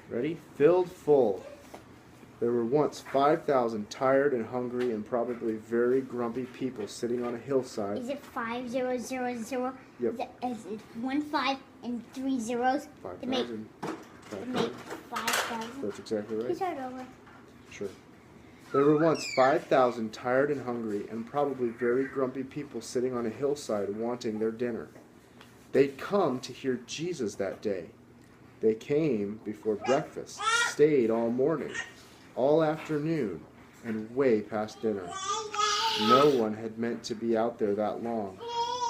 Ready? Filled full. There were once 5,000 tired and hungry and probably very grumpy people sitting on a hillside. Is it 5000? Yep. Is it 1 5 and 3 zeros? 5,000. To make 5,000. That's exactly right. Can you start over? Sure. There were once 5,000 tired and hungry and probably very grumpy people sitting on a hillside wanting their dinner. They'd come to hear Jesus that day. They came before breakfast, stayed all morning, all afternoon, and way past dinner. No one had meant to be out there that long,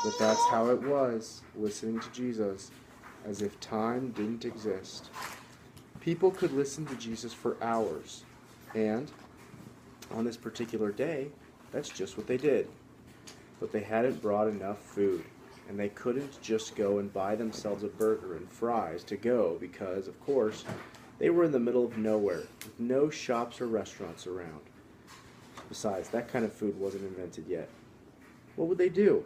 but that's how it was, listening to Jesus, as if time didn't exist. People could listen to Jesus for hours, and on this particular day, that's just what they did. But they hadn't brought enough food, and they couldn't just go and buy themselves a burger and fries to go because, of course, they were in the middle of nowhere with no shops or restaurants around. Besides, that kind of food wasn't invented yet. What would they do?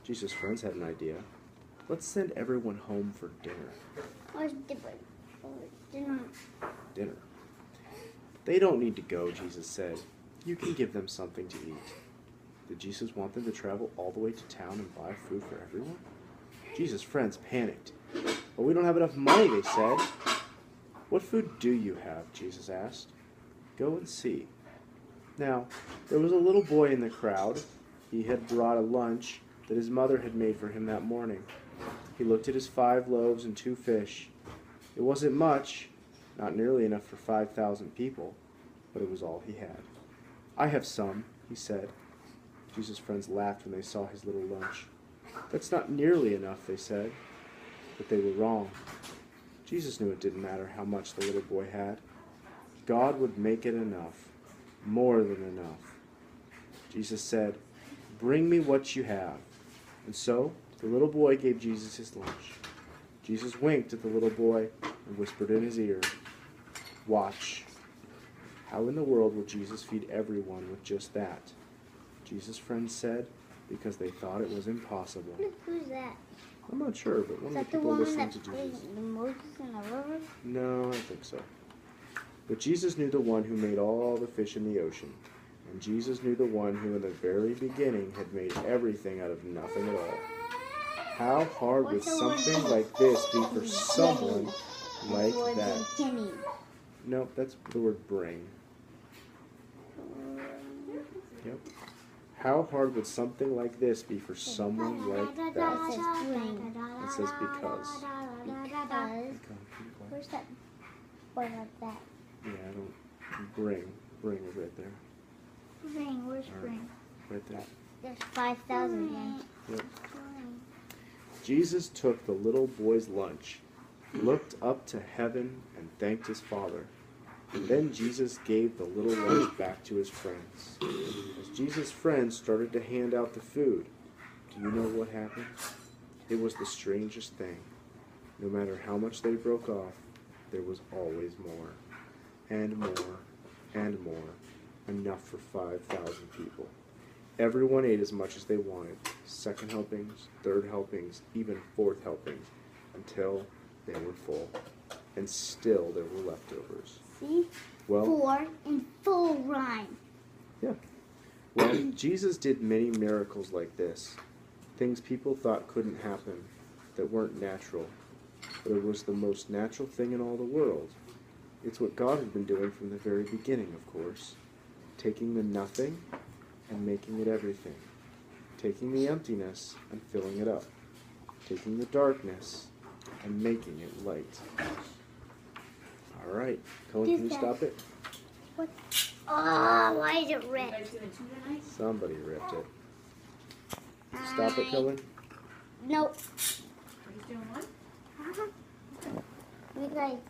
Jesus' friends had an idea. Let's send everyone home for dinner. What's different? Dinner. Dinner. They don't need to go, Jesus said. You can give them something to eat. Did Jesus want them to travel all the way to town and buy food for everyone? Jesus' friends panicked. But we don't have enough money, they said. What food do you have? Jesus asked. Go and see. Now, there was a little boy in the crowd. He had brought a lunch that his mother had made for him that morning. He looked at his 5 loaves and 2 fish. It wasn't much, not nearly enough for 5,000 people, but it was all he had. I have some, he said. Jesus' friends laughed when they saw his little lunch. That's not nearly enough, they said. But they were wrong. Jesus knew it didn't matter how much the little boy had. God would make it enough, more than enough. Jesus said, Bring me what you have. And so the little boy gave Jesus his lunch. Jesus winked at the little boy and whispered in his ear, Watch. How in the world will Jesus feed everyone with just that? Jesus' friends said, because they thought it was impossible. Who's that? I'm not sure, but one Is of that the the people one listening that to plays Jesus. the Moses in the river? No, I don't think so. But Jesus knew the one who made all the fish in the ocean. And Jesus knew the one who in the very beginning had made everything out of nothing at all. How hard would something like this be for someone like that? Nope, that's the word bring. Yep. How hard would something like this be for someone like that? It says bring. It says because. Because. Where's that? What about that? Yeah, I don't. Bring. Bring is right there. Bring. Where's All right. bring? Right there. There's 5,000 then. Yep. Jesus took the little boy's lunch, looked up to heaven, and thanked his Father. And then Jesus gave the little lunch back to his friends. As Jesus' friends started to hand out the food, do you know what happened? It was the strangest thing. No matter how much they broke off, there was always more, and more, and more, enough for 5,000 people. Everyone ate as much as they wanted, 2nd helpings, 3rd helpings, even 4th helpings, until they were full. And still there were leftovers. See? Well, 4 in full rhyme. yeah. Well, Jesus did many miracles like this. Things people thought couldn't happen, that weren't natural. But it was the most natural thing in all the world. It's what God had been doing from the very beginning, of course. Taking the nothing and making it everything. Taking the emptiness and filling it up. Taking the darkness and making it light. All right. Cullen, can you stop it? What? Oh, why is it red? Somebody ripped it. Stop it, Cullen. Nope. Are you doing one? We like